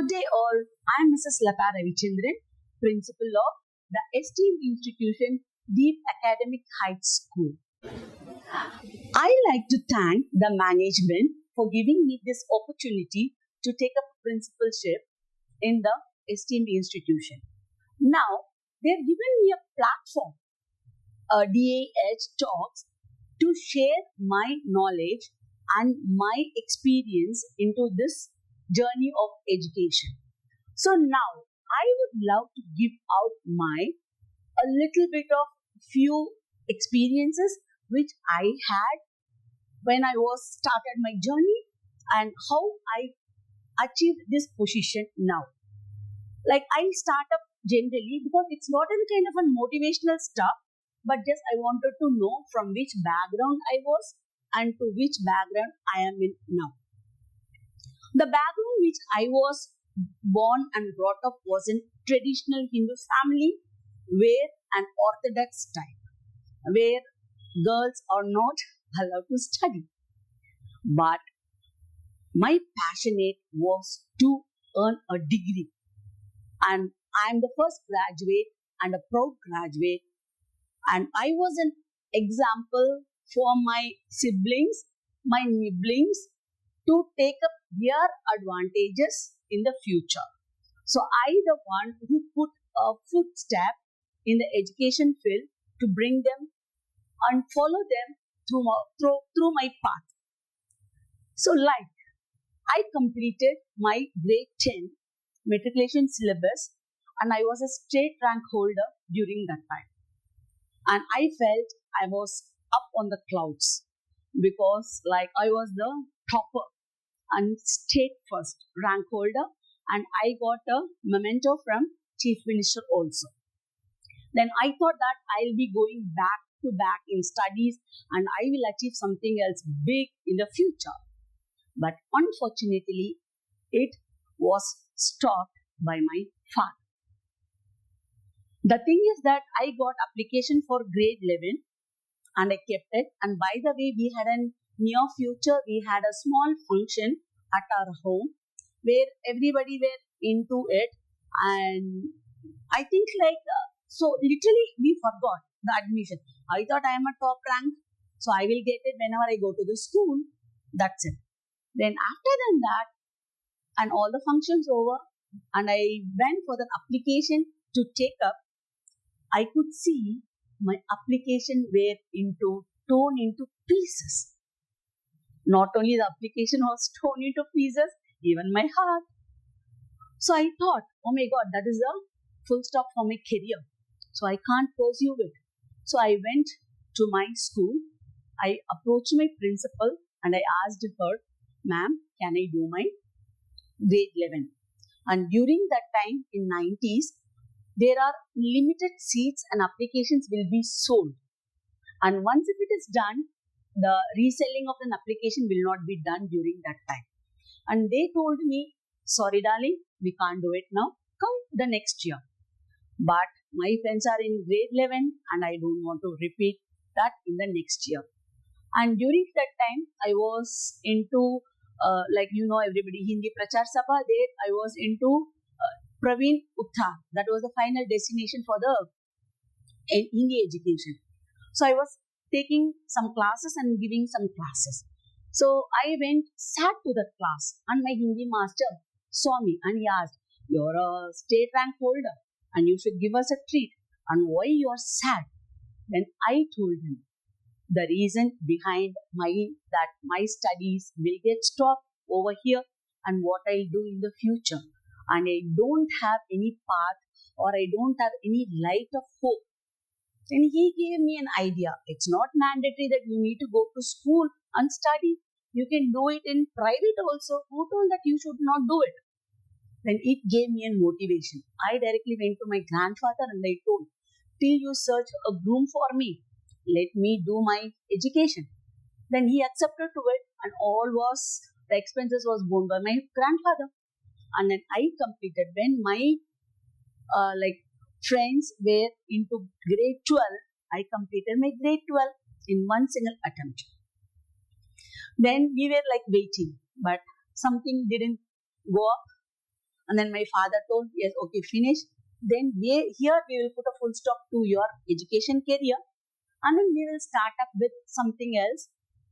Good day all. I am Mrs. Latha Ravichandran, Principal of the esteemed institution Deep Academic Heights School. I like to thank the management for giving me this opportunity to take up a principalship in the esteemed institution. Now, they have given me a platform, DAH Talks, to share my knowledge and my experience into this journey of education. So now I would love to give out a little bit of few experiences which I had when I was started my journey and how I achieved this position now. Like I start up generally because it's not any kind of a motivational stuff, but just I wanted to know from which background I was and to which background I am in now. The background which I was born and brought up was in traditional Hindu family where an orthodox type, where girls are not allowed to study. But my passionate was to earn a degree. And I am the first graduate and a proud graduate. And I was an example for my siblings, my nibblings, to take up their advantages in the future. So I, the one who put a footstep in the education field to bring them and follow them through my path. So like I completed my grade 10 matriculation syllabus and I was a state rank holder during that time. And I felt I was up on the clouds because like I was the topper and state first rank holder and I got a memento from Chief Minister also. Then I thought that I'll be going back to back in studies and I will achieve something else big in the future. But unfortunately, it was stopped by my father. The thing is that I got application for grade 11 and I kept it. And by the way, we had a near future, we had a small function at our home where everybody were into it. And I think so literally we forgot the admission. I thought I am a top rank, so I will get it whenever I go to the school. That's it. Then after that, and all the functions over, and I went for the application to take up, I could see my application were torn into pieces. Not only the application was torn into pieces, even my heart. So I thought, oh my God, that is a full stop for my career. So I can't pursue it. So I went to my school. I approached my principal and I asked her, ma'am, can I do my grade 11? And during that time in 90s, there are limited seats and applications will be sold. And once if it is done, the reselling of an application will not be done during that time. And they told me, sorry darling, we can't do it now. Come the next year. But my friends are in grade 11 and I don't want to repeat that in the next year. And during that time, I was into, everybody, Hindi Prachar Sabha, there I was into Praveen Uttha. That was the final destination for the Hindi education. So I was taking some classes and giving some classes. So I sat to that class and my Hindi master saw me and he asked, you're a state rank holder and you should give us a treat. And why you're sad? Then I told him the reason behind that my studies will get stopped over here and what I'll do in the future. And I don't have any path or I don't have any light of hope. Then he gave me an idea. It's not mandatory that you need to go to school and study. You can do it in private also. Who told that you should not do it? Then it gave me a motivation. I directly went to my grandfather and I told, till you search a room for me, let me do my education. Then he accepted to it and the expenses was borne by my grandfather. And then I completed when my friends were into grade 12, I completed my grade 12 in one single attempt. Then we were waiting, but something didn't go up. And then my father told, yes, okay, finish. Then here we will put a full stop to your education career, and then we will start up with something else.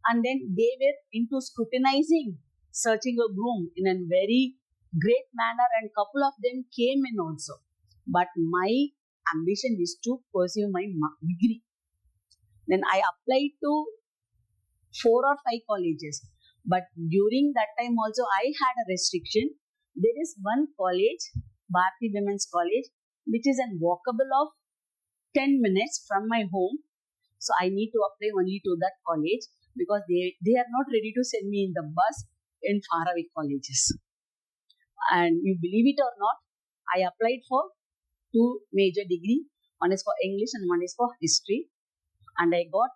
And then they were into scrutinizing, searching a groom in a very great manner, and couple of them came in also. But my ambition is to pursue my degree. Then I applied to 4 or 5 colleges. But during that time also I had a restriction. There is one college, Bharati Women's College, which is a walkable of 10 minutes from my home. So I need to apply only to that college because they are not ready to send me in the bus in faraway colleges. And you believe it or not, I applied for 2 major degree. One is for English and one is for history. And I got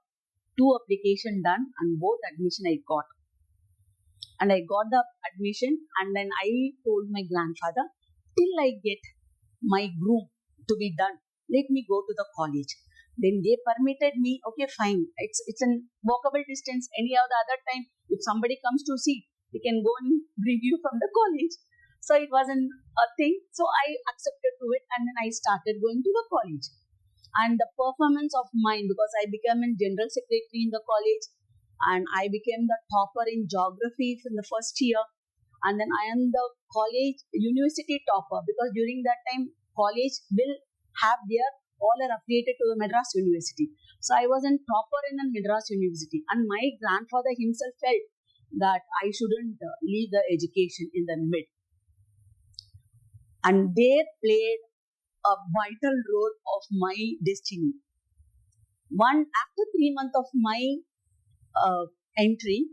2 application done and both admission I got. And I got the admission, and then I told my grandfather, till I get my groom to be done, let me go to the college. Then they permitted me, okay, fine. It's a walkable distance. Any other time, if somebody comes to see, we can go and bring you from the college. So it wasn't a thing. So I accepted to it, and then I started going to the college. And the performance of mine, because I became a general secretary in the college, and I became the topper in geography in the first year. And then I am the college university topper, because during that time college will have their all are affiliated to the Madras University. So I was a topper in a Madras University, and my grandfather himself felt that I shouldn't leave the education in the mid. And they played a vital role of my destiny. After 3 months of my entry,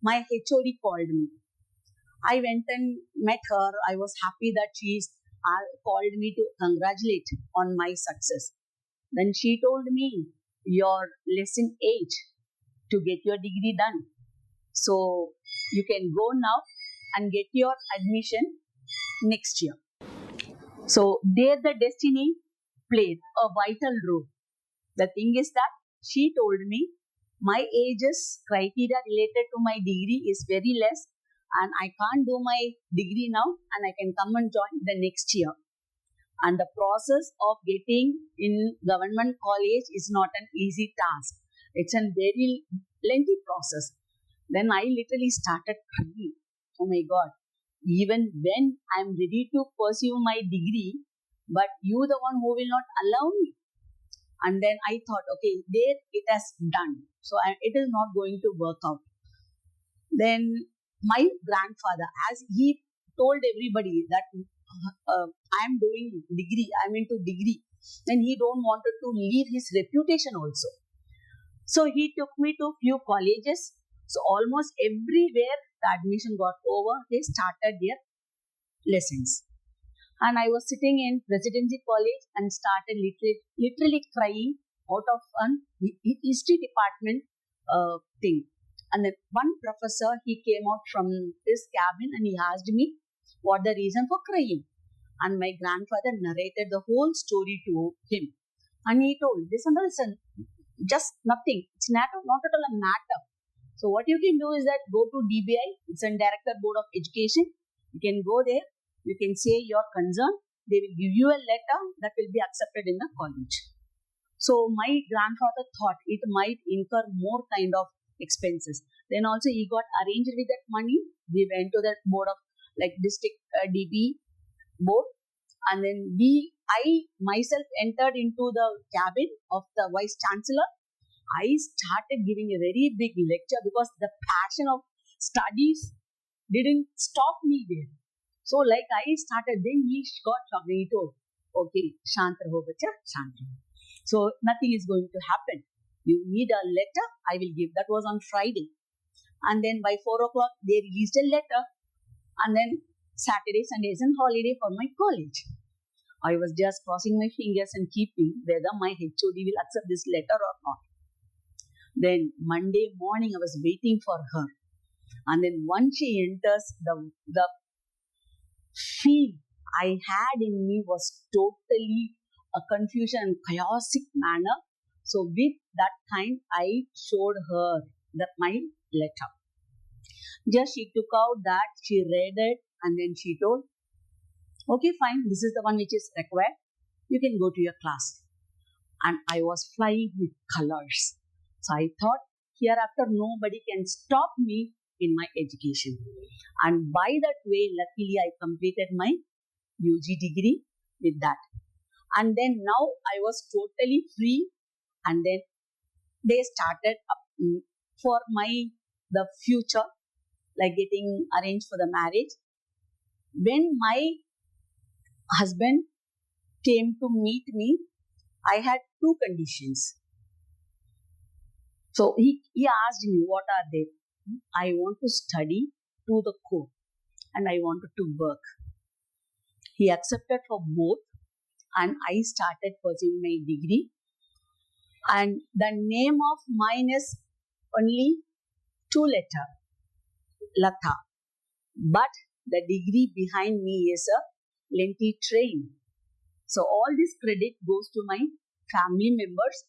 my HOD called me. I went and met her. I was happy that she called me to congratulate on my success. Then she told me, you're less in age to get your degree done. So you can go now and get your admission next year. So there the destiny played a vital role. The thing is that she told me my age's criteria related to my degree is very less, and I can't do my degree now, and I can come and join the next year. And the process of getting in government college is not an easy task. It's a very lengthy process. Then I literally started crying. Oh my God, even when I'm ready to pursue my degree, but you the one who will not allow me. And then I thought, okay, there it has done. So it is not going to work out. Then my grandfather, as he told everybody that I'm doing degree, I'm into degree, then he don't wanted to leave his reputation also. So he took me to few colleges. So almost everywhere the admission got over, they started their lessons. And I was sitting in Presidency College and started literally crying out of an history department thing. And then one professor, he came out from his cabin and he asked me what the reason for crying. And my grandfather narrated the whole story to him. And he told, listen, just nothing. It's not at all a matter. So what you can do is that go to DBI, it's a Director Board of Education. You can go there, you can say your concern. They will give you a letter that will be accepted in the college. So my grandfather thought it might incur more kind of expenses. Then also he got arranged with that money. We went to that board of district DB board, and then I myself entered into the cabin of the Vice Chancellor. I started giving a very big lecture because the passion of studies didn't stop me there. So I started, then he got shocked. He told, okay, shant raho bacha, shant raho. So nothing is going to happen. You need a letter, I will give. That was on Friday. And then by 4 o'clock, they released a letter. And then Saturday, Sunday is a holiday for my college. I was just crossing my fingers and keeping whether my HOD will accept this letter or not. Then Monday morning, I was waiting for her. And then once she enters, the feel I had in me was totally a confusion and chaotic manner. So with that time, I showed her my letter. Just she took out that, she read it, and then she told, Okay, fine, this is the one which is required. You can go to your class. And I was flying with colors. So I thought, hereafter nobody can stop me in my education. And by that way, luckily I completed my UG degree with that. And then now I was totally free. And then they started for the future, like getting arranged for the marriage. When my husband came to meet me, I had two conditions. So he asked me, what are they? I want to study to the core and I wanted to work. He accepted for both and I started pursuing my degree. And the name of mine is only 2-letter, Latha. But the degree behind me is a lengthy train. So all this credit goes to my family members,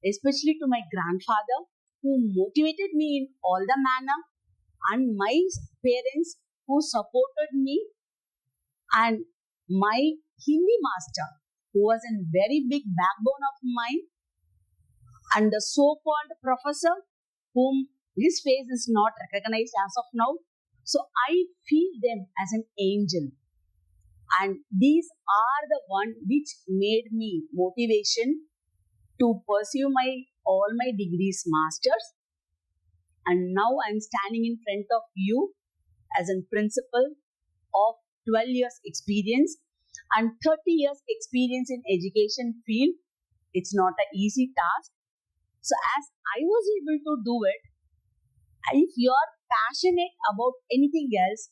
especially to my grandfather who motivated me in all the manner, and my parents who supported me, and my Hindi master who was a very big backbone of mine, and the so-called professor whom his face is not recognized as of now. So I feel them as an angel. And these are the one which made me motivation to pursue all my degrees, masters. And now I'm standing in front of you as a principal of 12 years experience and 30 years experience in education field. It's not an easy task. So as I was able to do it, if you are passionate about anything else,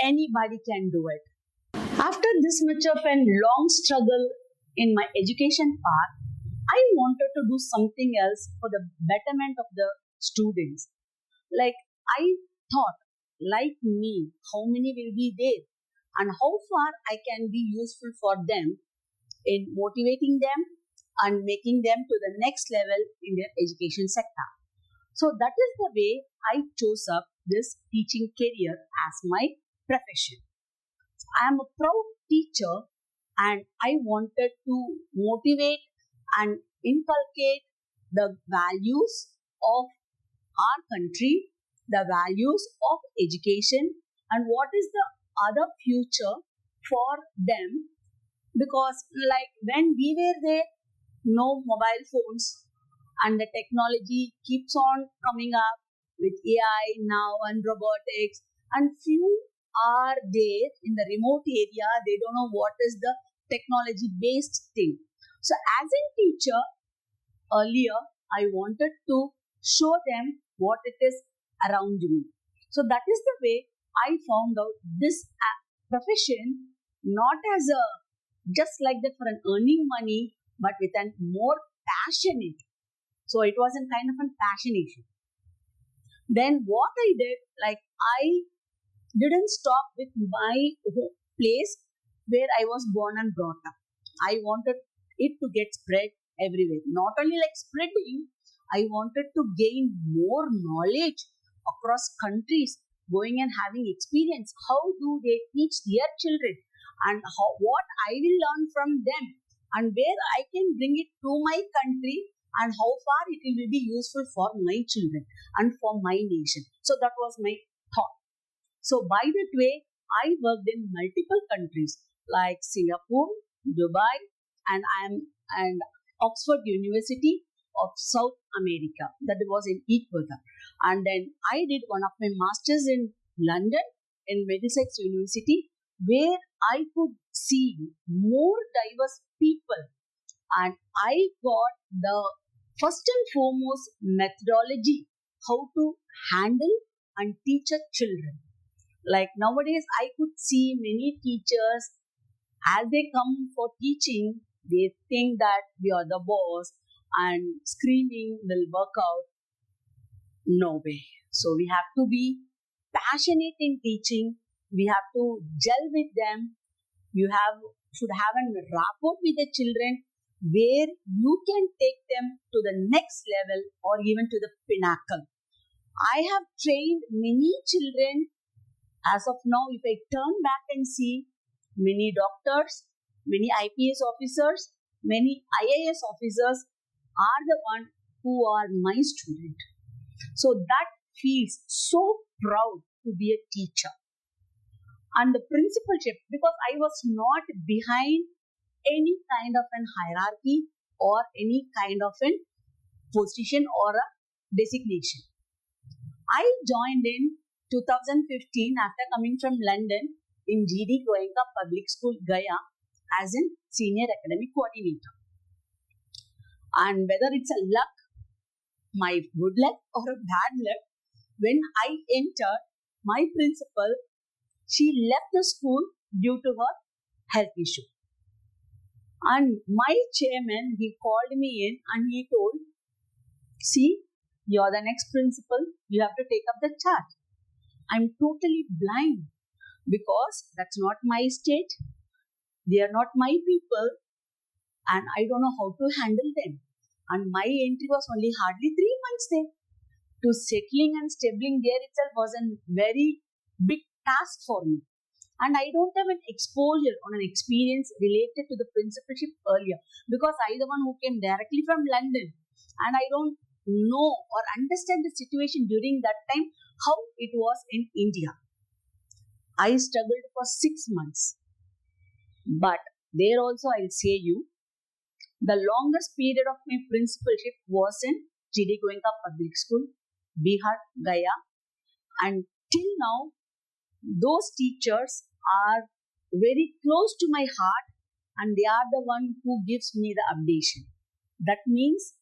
anybody can do it. After this much of a long struggle in my education path, I wanted to do something else for the betterment of the students. Like I thought, like me, how many will be there and how far I can be useful for them in motivating them and making them to the next level in their education sector. So that is the way I chose up this teaching career as my profession. I am a proud teacher and I wanted to motivate and inculcate the values of our country, the values of education, and what is the other future for them. Because like when we were there, no mobile phones and the technology keeps on coming up with AI now and robotics, and few are there in the remote area, they don't know what is the technology based thing. So as a teacher, earlier I wanted to show them what it is around me. So that is the way I found out this profession, not as a just like that for an earning money, but with a more passionate. So it was a kind of a passionation. Then what I did, like I didn't stop with my place where I was born and brought up. I wanted it to get spread everywhere. Not only like spreading, I wanted to gain more knowledge across countries, going and having experience. How do they teach their children and what I will learn from them and where I can bring it to my country and how far it will be useful for my children and for my nation. So that was my thought. So by that way, I worked in multiple countries like Singapore, Dubai, and Oxford University of South America. That was in Ecuador. And then I did one of my masters in London in Middlesex University, where I could see more diverse people, and I got the first and foremost methodology how to handle and teach a children. Like nowadays, I could see many teachers as they come for teaching, they think that we are the boss and screaming will work out. No way. So we have to be passionate in teaching. We have to gel with them. You should have a rapport with the children where you can take them to the next level or even to the pinnacle. I have trained many children. As of now, if I turn back and see, many doctors, many IPS officers, many IAS officers are the one who are my student. So that feels so proud to be a teacher. And the principalship, because I was not behind any kind of an hierarchy or any kind of a position or a designation. I joined in 2015 after coming from London in GD Goenka Public School, Gaya, as a senior academic coordinator. And whether it's a luck, my good luck or a bad luck, when I entered, my principal, she left the school due to her health issue. And my chairman, he called me in and he told, see, you're the next principal, you have to take up the charge. I'm totally blind because that's not my state, they are not my people, and I don't know how to handle them. And my entry was only hardly 3 months there. To settling and stabling there itself was a very big task for me. And I don't have an exposure or an experience related to the principalship earlier because I the one who came directly from London and I don't know or understand the situation during that time, how it was in India. I struggled for 6 months. But there also I'll say you, the longest period of my principalship was in GD Goenka Public School, Bihar, Gaya. And till now, those teachers are very close to my heart and they are the one who gives me the updation. That means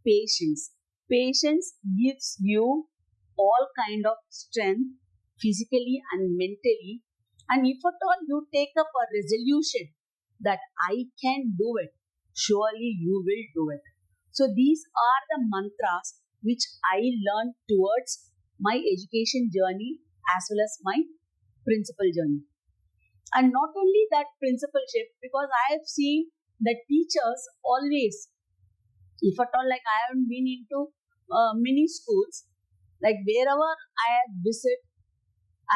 patience. Patience gives you all kind of strength physically and mentally. And if at all you take up a resolution that I can do it, surely you will do it. So these are the mantras which I learned towards my education journey as well as my principal journey. And not only that principalship, because I have seen that teachers always, if at all like I haven't been into many schools, like wherever I visit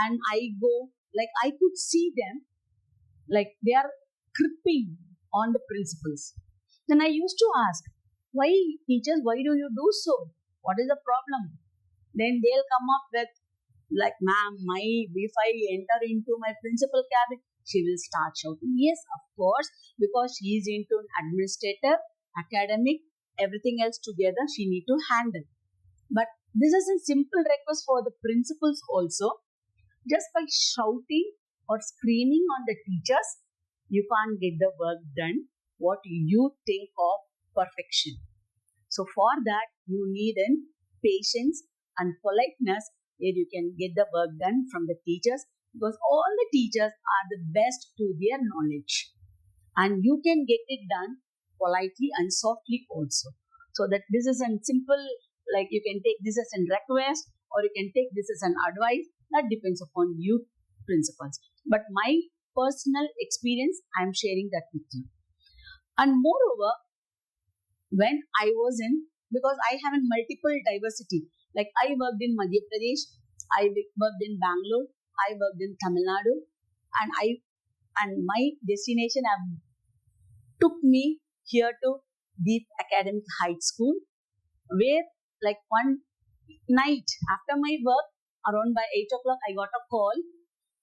and I go, like I could see them, like they are gripping on the principles. Then I used to ask, why teachers, why do you do so? What is the problem? Then they'll come up with, like, ma'am, if I enter into my principal cabin, she will start shouting. Yes, of course, because she is into an administrator, academic, everything else together, she need to handle. But this is a simple request for the principals also. Just by shouting or screaming on the teachers, you can't get the work done what you think of perfection. So for that, you need patience and politeness where you can get the work done from the teachers, because all the teachers are the best to their knowledge. And you can get it done politely and softly also. So that this is a simple, like you can take this as a request or you can take this as an advice. That depends upon you principals. But my personal experience, I am sharing that with you. And moreover, when I was in, because I have a multiple diversity, like I worked in Madhya Pradesh, I worked in Bangalore, I worked in Tamil Nadu, and my destination took me here to Deep Academic High School, where like one night after my work, around by 8 o'clock, I got a call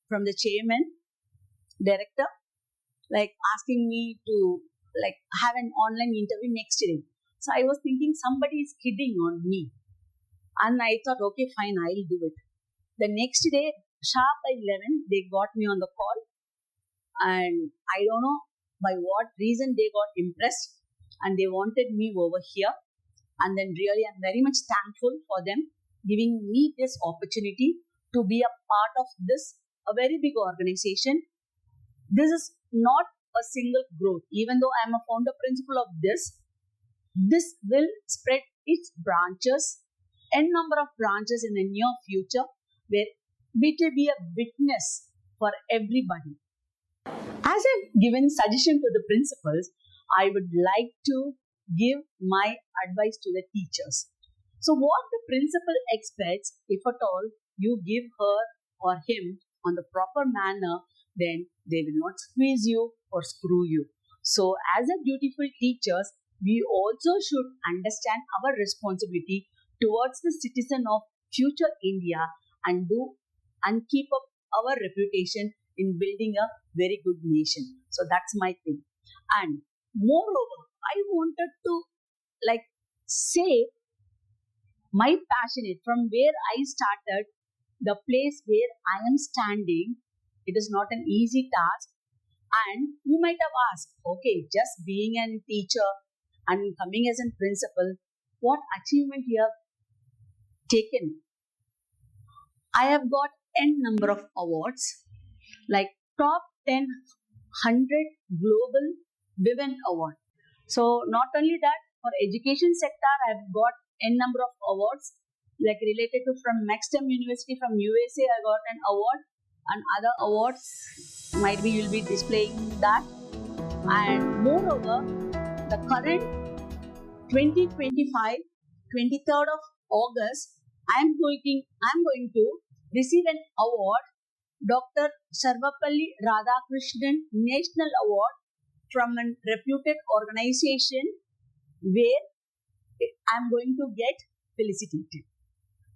from the chairman, director, like asking me to like have an online interview next day. So I was thinking somebody is kidding on me. And I thought, okay, fine, I'll do it. The next day, sharp by 11, they got me on the call. And I don't know by what reason they got impressed and they wanted me over here. And then really, I'm very much thankful for them giving me this opportunity to be a part of this, a very big organization. This is not a single growth. Even though I'm a founder principal of this will spread its branches, n number of branches in the near future, where it will be a witness for everybody. As I've given suggestion to the principals, I would like to give my advice to the teachers. So what the principal expects, if at all you give her or him on the proper manner, then they will not squeeze you or screw you. So, as a dutiful teachers, we also should understand our responsibility towards the citizen of future India and keep up our reputation in building a very good nation. So that's my thing. And moreover, I wanted to say my passionate from where I started, the place where I am standing. It is not an easy task. And you might have asked, okay, just being a teacher and coming as a principal, what achievement you have taken? I have got n number of awards, like top 10 100 global women award. So not only that, for education sector, I have got n number of awards, like related to from Maxim University from USA, I got an award, and other awards might be you'll be displaying that. And moreover, the current 2025 23rd of August, I am going to receive an award, Dr. Sarvapalli Radhakrishnan National Award from a reputed organization where I am going to get felicitated.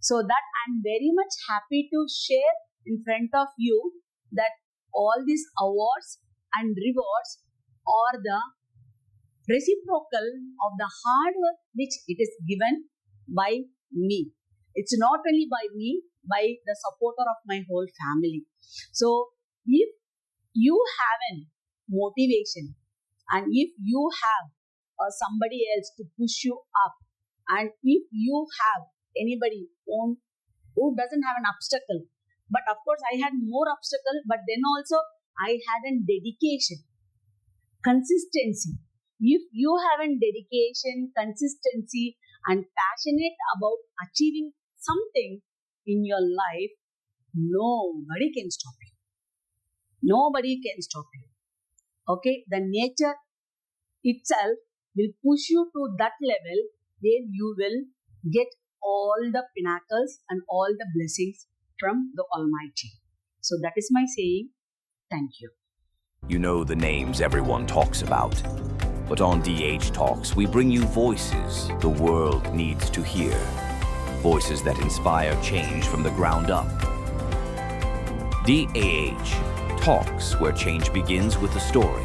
So that I am very much happy to share in front of you that all these awards and rewards are the reciprocal of the hard work which it is given by me. It's not only by me, by the supporter of my whole family. So if you have a motivation and if you have somebody else to push you up, and if you have anybody who doesn't have an obstacle, but of course I had more obstacle, but then also I had a dedication, consistency. If you have a dedication, consistency and passionate about achieving something in your life, nobody can stop you. Nobody can stop you. Okay, the nature itself will push you to that level where you will get all the pinnacles and all the blessings from the Almighty. So that is my saying. Thank you. You know the names everyone talks about. But on DH Talks, we bring you voices the world needs to hear. Voices that inspire change from the ground up. DAH Talks, where change begins with a story.